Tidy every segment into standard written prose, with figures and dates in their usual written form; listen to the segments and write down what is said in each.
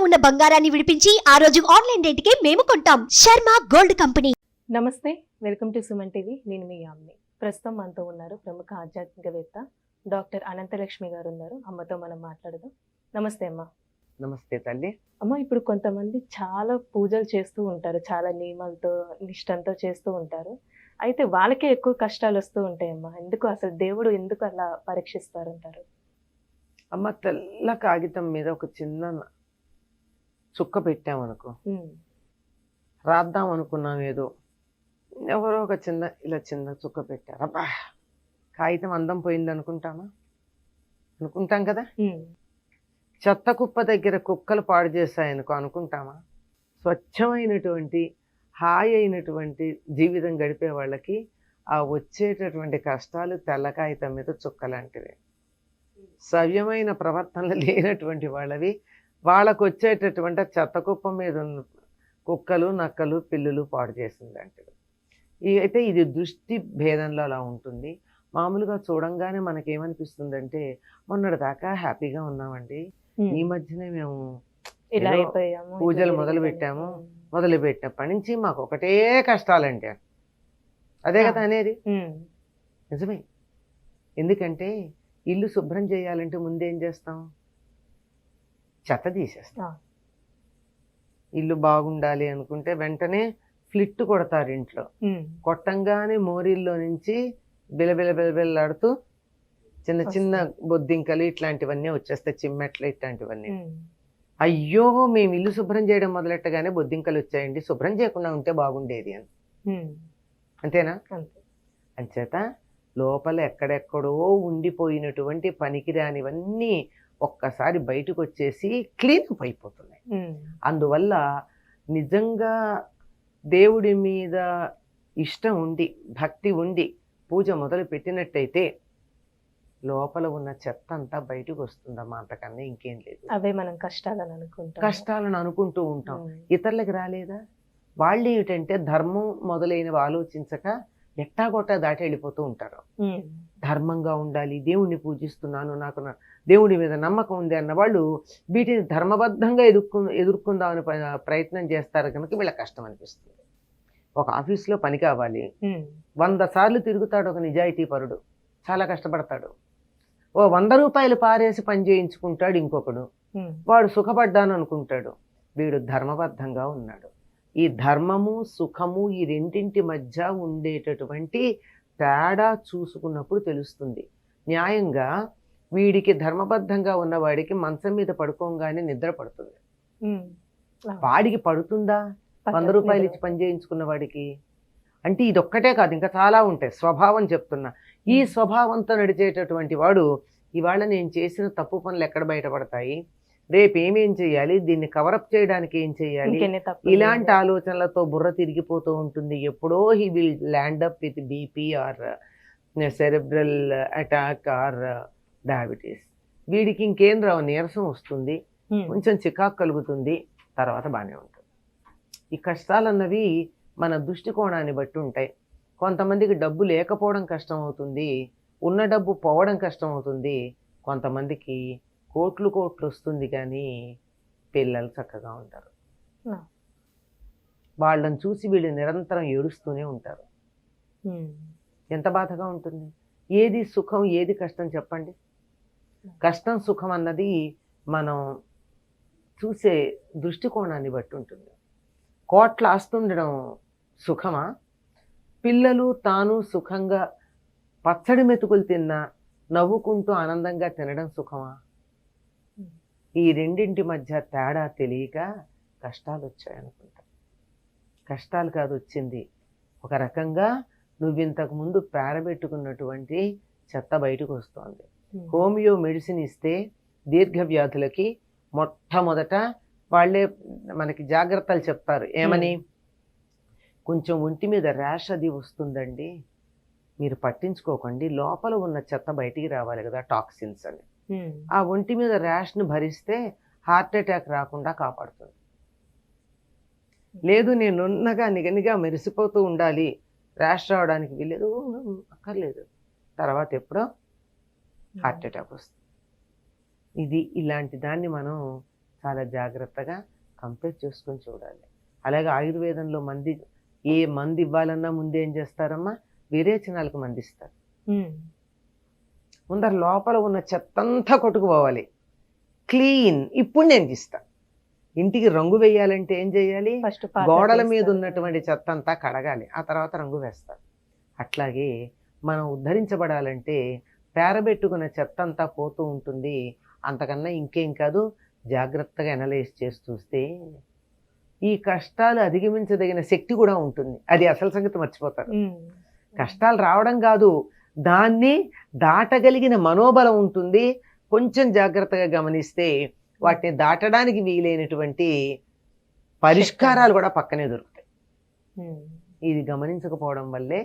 ఉన్న బంగారాన్ని విడిపించి ఆ రోజు ఆన్లైన్ రేటుకే మేము కొంటాం. Sharma gold company. నమస్తే, వెల్కమ్ టు సుమన్ టీవీ. నేను మీ యామ్ని. ప్రస్తుతం మనతో ఉన్నారు ప్రముఖ ఆధ్యాత్మికవేత్త డాక్టర్ అనంతలక్ష్మి గారు ఉన్నారు. అమ్మతో మనం మాట్లాడదాం. నమస్తే అమ్మ. నమస్తే తల్లి. అమ్మ, ఇప్పుడు కొంతమంది చాలా పూజలు చేస్తూ ఉంటారు, చాలా నియమాలతో నిష్టంతో చేస్తూ ఉంటారు. అయితే వాళ్ళకే ఎక్కువ కష్టాలు వస్తూ ఉంటాయమ్మా. ఎందుకు అసలు దేవుడు ఎందుకు అలా పరీక్షిస్తారంటారు? అమ్మ, తెల్ల కాగితం మీద ఒక చిన్న చుక్క పెట్టామనుకో, రాద్దాం అనుకున్నాం ఏదో, ఎవరో ఒక చిన్న చుక్క పెట్టారు. అబ్బా, కాగితం అందం పోయింది అనుకుంటామా? అనుకుంటాం కదా. చెత్త కుప్ప దగ్గర కుక్కలు పాడు చేశాయనుకో అనుకుంటామా? స్వచ్ఛమైనటువంటి హాయి అయినటువంటి జీవితం గడిపే వాళ్ళకి ఆ వచ్చేటటువంటి కష్టాలు తెల్ల కాగితం మీద చుక్కలాంటివి. సవ్యమైన ప్రవర్తనలు లేనటువంటి వాళ్ళవి వాళ్ళకు వచ్చేటటువంటి చెత్త కుప్ప మీద ఉన్న కుక్కలు, నక్కలు, పిల్లులు పాడు చేసిందంటే అయితే ఇది దృష్టి భేదంలో అలా ఉంటుంది. మామూలుగా చూడంగానే మనకేమనిపిస్తుందంటే, మొన్నటి దాకా హ్యాపీగా ఉన్నామండి, ఈ మధ్యనే మేము ఇలా అయిపోయాము, పూజలు మొదలుపెట్టినప్పటి నుంచి మాకు ఒకటే కష్టాలంటే, అదే కదా అనేది. నిజమే. ఎందుకంటే ఇల్లు శుభ్రం చేయాలంటే ముందేం చేస్తాం? చెత్త తీసేస్తాం. ఇల్లు బాగుండాలి అనుకుంటే వెంటనే ఫ్లిట్ కొడతారు ఇంట్లో. కొట్టంగానే మోరీల్లో నుంచి బిలబిలబిలబిల్లాడుతూ చిన్న చిన్న బొద్దింకలు ఇట్లాంటివన్నీ వచ్చేస్తాయి, చిమ్మెట్లు ఇట్లాంటివన్నీ. అయ్యో, మేము ఇల్లు శుభ్రం చేయడం మొదలెట్టగానే బొద్దింకలు వచ్చాయండి, శుభ్రం చేయకుండా ఉంటే బాగుండేది అని. అంతేనా? అంచేత లోపల ఎక్కడెక్కడో ఉండిపోయినటువంటి పనికిరానివన్నీ ఒక్కసారి బయటకు వచ్చేసి క్లీనప్ అయిపోతున్నాయి. అందువల్ల నిజంగా దేవుడి మీద ఇష్టం ఉండి, భక్తి ఉండి పూజ మొదలు పెట్టినట్టయితే లోపల ఉన్న చెత్త అంతా బయటకు వస్తుందమ్మా. అంతకన్నా ఇంకేం లేదు. అవే మనం కష్టాలను అనుకుంటూ ఉంటాం. ఇతరులకు రాలేదా? వాళ్ళు ఏమిటంటే ధర్మం మొదలైనవి ఆలోచించక ఎట్టాగొట్టా దాటి వెళ్ళిపోతూ ఉంటారు. ధర్మంగా ఉండాలి, దేవుణ్ణి పూజిస్తున్నాను, నాకు దేవుడి మీద నమ్మకం ఉంది అన్న వాళ్ళు వీటిని ధర్మబద్ధంగా ఎదుర్కొందామని ప్రయత్నం చేస్తారు కనుక వీళ్ళ కష్టం అనిపిస్తుంది. ఒక ఆఫీస్లో పని కావాలి, 100 సార్లు తిరుగుతాడు ఒక నిజాయితీ పరుడు, చాలా కష్టపడతాడు. ఓ 100 రూపాయలు పారేసి పని చేయించుకుంటాడు ఇంకొకడు, వాడు సుఖపడ్డాను అనుకుంటాడు. వీడు ధర్మబద్ధంగా ఉన్నాడు. ఈ ధర్మము సుఖము ఈ రెండింటి మధ్య ఉండేటటువంటి తేడా చూసుకున్నప్పుడు తెలుస్తుంది. న్యాయంగా వీడికి ధర్మబద్ధంగా ఉన్నవాడికి మంచం మీద పడుకోగానే నిద్ర పడుతుంది. వాడికి పడుతుందా 100 రూపాయలు ఇచ్చి పని చేయించుకున్న వాడికి? అంటే ఇదొక్కటే కాదు, ఇంకా చాలా ఉంటాయి. స్వభావం చెప్తున్నా. ఈ స్వభావంతో నడిచేటటువంటి వాడు ఇవాళ నేను చేసిన తప్పు పనులు ఎక్కడ బయటపడతాయి, రేపు ఏమేం చేయాలి, దీన్ని కవరప్ చేయడానికి ఏం చేయాలి, ఇలాంటి ఆలోచనలతో బుర్ర తిరిగిపోతూ ఉంటుంది. ఎప్పుడో he will land up with BP or cerebral attack or diabetes. వీడికి ఇంకేం రావు, నీరసం వస్తుంది, కొంచెం చికాకు కలుగుతుంది, తర్వాత బాగానే ఉంటుంది. ఈ కష్టాలన్నవి మన దృష్టికోణాన్ని బట్టి ఉంటాయి. కొంతమందికి డబ్బు లేకపోవడం కష్టం అవుతుంది, ఉన్న డబ్బు పోవడం కష్టం అవుతుంది. కొంతమందికి కోట్లు వస్తుంది కానీ పిల్లలు చక్కగా ఉంటారు. వాళ్ళని చూసి వీళ్ళు నిరంతరం ఏడుస్తూనే ఉంటారు. ఎంత బాధగా ఉంటుంది. ఏది సుఖం ఏది కష్టం చెప్పండి? కష్టం సుఖం అన్నది మనం చూసే దృష్టికోణాన్ని బట్టి ఉంటుంది. కోట్ల ఆస్తుండడం సుఖమా? పిల్లలు తాను సుఖంగా పచ్చడి మెతుకులు తిన్నా నవ్వుకుంటూ ఆనందంగా తినడం సుఖమా? ఈ రెండింటి మధ్య తేడా తెలియక కష్టాలు వచ్చాయనుకుంటా. కష్టాలు కాదు వచ్చింది, ఒక రకంగా నువ్వింతకు ముందు పేరబెట్టుకున్నటువంటి చెత్త బయటకు వస్తుంది. హోమియో మెడిసిన్ ఇస్తే దీర్ఘ వ్యాధులకి మొట్టమొదట వాళ్ళే మనకి జాగ్రత్తలు చెప్తారు. ఏమని? కొంచెం ఒంటి మీద ర్యాష్ అది వస్తుందండి, మీరు పట్టించుకోకండి, లోపల ఉన్న చెత్త బయటికి రావాలి కదా, టాక్సిన్స్ అని. ఆ ఒంటి మీద ర్యాష్ను భరిస్తే హార్ట్ అటాక్ రాకుండా కాపాడుతుంది. లేదు నేను ఉన్నగా నిగనిగా మెరిసిపోతూ ఉండాలి, ర్యాష్ రావడానికి వీలేదు, అక్కర్లేదు, తర్వాత ఎప్పుడో హార్ట్ అటాక్ వస్తుంది. ఇది ఇలాంటి దాన్ని మనం చాలా జాగ్రత్తగా కంపేర్ చేసుకొని చూడాలి. అలాగే ఆయుర్వేదంలో ఏ మందు ఇవ్వాలన్నా ముందు ఏం చేస్తారమ్మా, విరేచనాలకు మందు ఇస్తారు. ముందర లోపల ఉన్న చెత్తంతా కొట్టుకుపోవాలి, క్లీన్. ఇప్పుడు నేను ఇస్తా. ఇంటికి రంగు వేయాలంటే ఏం చేయాలి, ఫస్ట్ గోడల మీద ఉన్నటువంటి చెత్త అంతా కడగాలి, ఆ తర్వాత రంగు వేస్తారు. అట్లాగే మనం ఉద్ధరించబడాలంటే పేరబెట్టుకున్న చెత్త అంతా పోతూ ఉంటుంది. అంతకన్నా ఇంకేం కాదు, జాగ్రత్తగా అనలైజ్ చేసి చూస్తే ఈ కష్టాలు అధిగమించదగిన శక్తి కూడా ఉంటుంది. అది అసలు సంగతి మర్చిపోతారు. కష్టాలు రావడం కాదు, దాన్ని దాటగలిగిన మనోబలం ఉంటుంది. కొంచెం జాగ్రత్తగా గమనిస్తే వాటిని దాటడానికి వీలైనటువంటి పరిష్కారాలు కూడా పక్కనే దొరుకుతాయి. ఇది గమనించకపోవడం వల్లే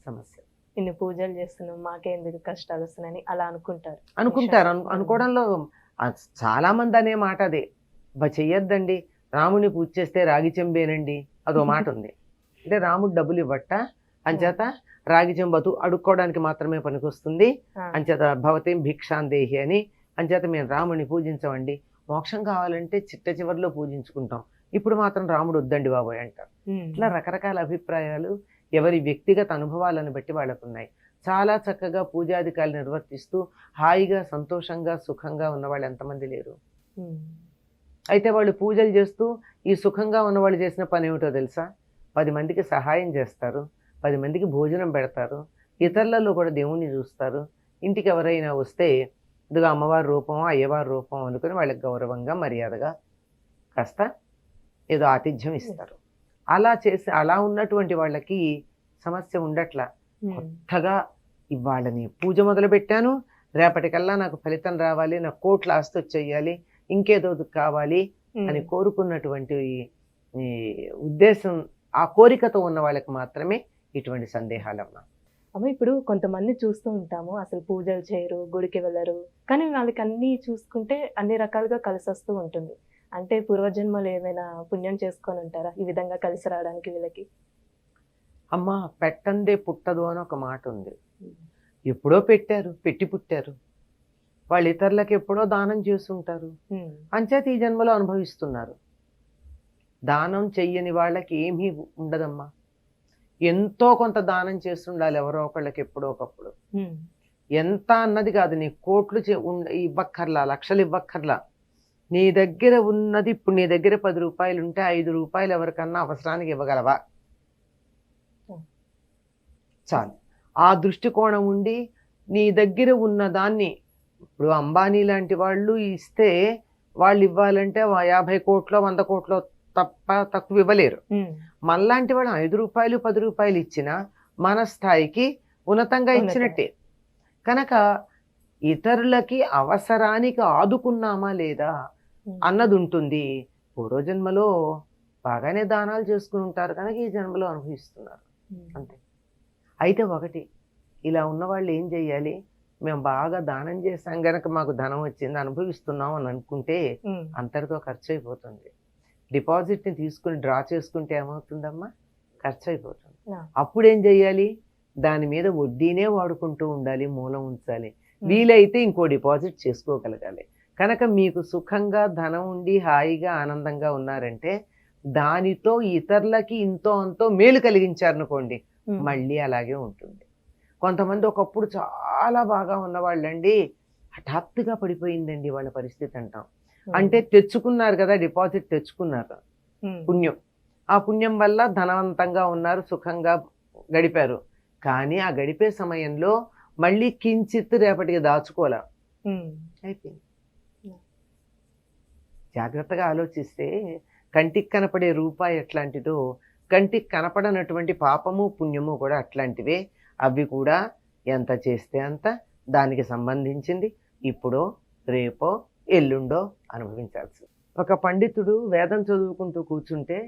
సమస్య. ఇన్ని పూజలు చేస్తున్నాం, మాకే ఎందుకు కష్టాలు వస్తున్నాయని అలా అనుకుంటారు. అనుకోవడంలో చాలా మంది అనే మాట అదే, చెయ్యొద్దండి, రాముని పూజ చేస్తే రాగి చెంబేనండి, అదో మాట ఉంది. అంటే రాముడు డబ్బులు ఇవ్వట, అంచేత రాగి చెంబతు అడుక్కోవడానికి మాత్రమే పనికొస్తుంది, అంచేత భవతేం భిక్షాందేహి అని, అంచేత మేము రాముని పూజించమండి, మోక్షం కావాలంటే చిట్ట చివరిలో పూజించుకుంటాం, ఇప్పుడు మాత్రం రాముడు వద్దండి బాబోయ్ అంటారు. ఇట్లా రకరకాల అభిప్రాయాలు ఎవరి వ్యక్తిగత అనుభవాలను బట్టి వాళ్ళకు ఉన్నాయి. చాలా చక్కగా పూజాధికారులు నిర్వర్తిస్తూ హాయిగా సంతోషంగా సుఖంగా ఉన్నవాళ్ళు ఎంతమంది లేరు. అయితే వాళ్ళు పూజలు చేస్తూ ఈ సుఖంగా ఉన్నవాళ్ళు చేసిన పని ఏమిటో తెలుసా, 10 మందికి సహాయం చేస్తారు, 10 మందికి భోజనం పెడతారు, ఇతరులలో కూడా దేవుణ్ణి చూస్తారు. ఇంటికి ఎవరైనా వస్తే ఇదిగో అమ్మవారి రూపం అయ్యవారి రూపం అనుకుని వాళ్ళకి గౌరవంగా మర్యాదగా కాస్త ఏదో ఆతిథ్యం ఇస్తారు. అలా ఉన్నటువంటి వాళ్ళకి సమస్య ఉండట్లా. కొత్తగా ఇవాళని పూజ మొదలు పెట్టాను, రేపటికల్లా నాకు ఫలితం రావాలి, నాకు కోట్ల ఆస్తి వచ్చేయాలి, ఇంకేదో కావాలి అని కోరుకున్నటువంటి ఉద్దేశం, ఆ కోరికతో ఉన్న వాళ్ళకి మాత్రమే ఇటువంటి సందేహాలమ్మా. అమ్మ, ఇప్పుడు కొంతమంది చూస్తూ ఉంటాము, అసలు పూజలు చేయరు, గుడికి వెళ్ళరు, కానీ వాళ్ళకి అన్ని చూసుకుంటే అన్ని రకాలుగా కలిసి వస్తూ ఉంటుంది. అంటే పూర్వజన్మలు ఏమైనా పుణ్యం చేసుకొని ఉంటారా ఈ విధంగా కలిసి రావడానికి వీళ్ళకి? అమ్మ, పెట్టందే పుట్టదు అని ఒక మాట ఉంది. ఎప్పుడో పెట్టి పుట్టారు వాళ్ళు, ఇతరులకు ఎప్పుడో దానం చేస్తుంటారు, అంచేత ఈ జన్మలో అనుభవిస్తున్నారు. దానం చెయ్యని వాళ్ళకి ఏమీ ఉండదమ్మా. ఎంతో కొంత దానం చేస్తుండాలి ఎవరో ఒకళ్ళకి ఎప్పుడో ఒకప్పుడు. ఎంత అన్నది కాదు, నీ కోట్లు ఇవ్వక్కర్లా, లక్షలు ఇవ్వక్కర్లా. నీ దగ్గర ఉన్నది, ఇప్పుడు నీ దగ్గర 10 రూపాయలు ఉంటే 5 రూపాయలు ఎవరికన్నా అవసరానికి ఇవ్వగలవా? చాలు. ఆ దృష్టికోణం ఉండి నీ దగ్గర ఉన్న దాన్ని, ఇప్పుడు అంబానీ లాంటి వాళ్ళు ఇస్తే వాళ్ళు ఇవ్వాలంటే 50 కోట్లో 100 కోట్లో తక్కువ ఇవ్వలేరు. మనలాంటి వాళ్ళు 5 రూపాయలు 10 రూపాయలు ఇచ్చినా మన స్థాయికి ఉన్నతంగా ఇచ్చినట్టే. కనుక ఇతరులకి అవసరానికి ఆదుకున్నామా లేదా అన్నది ఉంటుంది. పూర్వజన్మలో బాగానే దానాలు చేసుకుని ఉంటారు కనుక ఈ జన్మలో అనుభవిస్తున్నారు అంతే. అయితే ఒకటి, ఇలా ఉన్నవాళ్ళు ఏం చెయ్యాలి, మేము బాగా దానం చేసాం గనక మాకు ధనం వచ్చింది అనుభవిస్తున్నాం అని అనుకుంటే అంతటితో ఖర్చు అయిపోతుంది. డిపాజిట్ని తీసుకుని డ్రా చేసుకుంటే ఏమవుతుందమ్మా, ఖర్చు అయిపోతుంది. అప్పుడు ఏం చెయ్యాలి, దాని మీద వడ్డీనే వాడుకుంటూ ఉండాలి, మూలం ఉంచాలి, వీలైతే ఇంకో డిపాజిట్ చేసుకోగలగాలి. కనుక మీకు సుఖంగా ధనం ఉండి హాయిగా ఆనందంగా ఉన్నారంటే దానితో ఇతరులకి ఇంతో అంతో మేలు కలిగించారనుకోండి, మళ్ళీ అలాగే ఉంటుంది. కొంతమంది ఒకప్పుడు చాలా బాగా ఉన్నవాళ్ళండి, హఠాత్తుగా పడిపోయిందండి వాళ్ళ పరిస్థితి అంటాం. అంటే తెచ్చుకున్నారు కదా, డిపాజిట్ తెచ్చుకున్నారు పుణ్యం, ఆ పుణ్యం వల్ల ధనవంతంగా ఉన్నారు, సుఖంగా గడిపారు. కానీ ఆ గడిపే సమయంలో మళ్ళీ కించిత్ రేపటికి దాచుకోలే, అయిపోయింది. జాగ్రత్తగా ఆలోచిస్తే కంటికి కనపడే రూపాయి ఎట్లాంటిదో కంటికి కనపడనటువంటి పాపము పుణ్యము కూడా అట్లాంటివే. అవి కూడా ఎంత చేస్తే అంత దానికి సంబంధించింది ఇప్పుడో రేపో ఎల్లుండో అనుభవించాల్సింది. ఒక పండితుడు వేదం చదువుకుంటూ కూర్చుంటే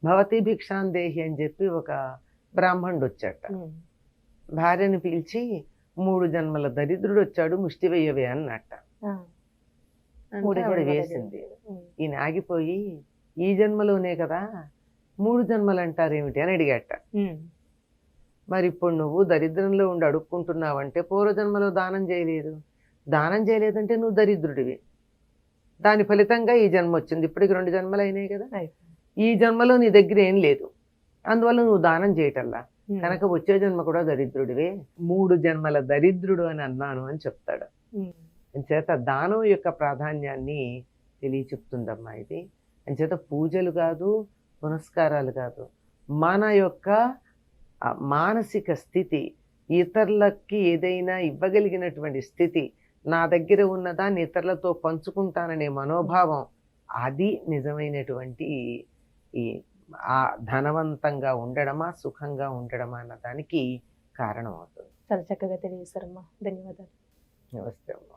భవతి భిక్షాందేహి అని చెప్పి ఒక బ్రాహ్మణుడు వచ్చాట. భార్యను పిలిచి 3 జన్మల దరిద్రుడు వచ్చాడు, ముష్టి వెయ్యవే అన్నట్ట. ఆవిడ వేసింది. ఈయన ఆగిపోయి, ఈ జన్మలోనే కదా 3 జన్మలు అంటారేమిటి అని అడిగాట. మరి ఇప్పుడు నువ్వు దరిద్రంలో ఉండి అడుక్కుంటున్నావంటే పూర్వజన్మలో దానం చేయలేదు, దానం చేయలేదంటే నువ్వు దరిద్రుడివి. దాని ఫలితంగా ఈ జన్మ వచ్చింది. ఇప్పటికి 2 జన్మలు అయినాయి కదా. అయిపోయింది. ఈ జన్మలో నీ దగ్గర ఏం లేదు, అందువల్ల నువ్వు దానం చేయటల్లా, ఉమ్. కనుక వచ్చే జన్మ కూడా దరిద్రుడివే. 3 జన్మల దరిద్రుడు అని అన్నాను అని చెప్తాడు. ఉమ్. అంచేత దానం యొక్క ప్రాధాన్యాన్ని తెలియచెప్తుందమ్మా ఇది. అంచేత పూజలు కాదు, పునస్కారాలు కాదు, మన యొక్క మానసిక స్థితి, ఇతరులకి ఏదైనా ఇవ్వగలిగినటువంటి స్థితి, నా దగ్గర ఉన్నదాన్ని ఇతరులతో పంచుకుంటాననే మనోభావం, అది నిజమైనటువంటి ఈ ఆ ధనవంతంగా ఉండడమా సుఖంగా ఉండడమా అన్న దానికి కారణం అవుతుంది. చాలా చక్కగా తెలియజేశారమ్మా. ధన్యవాదాలు. నమస్తే అమ్మా.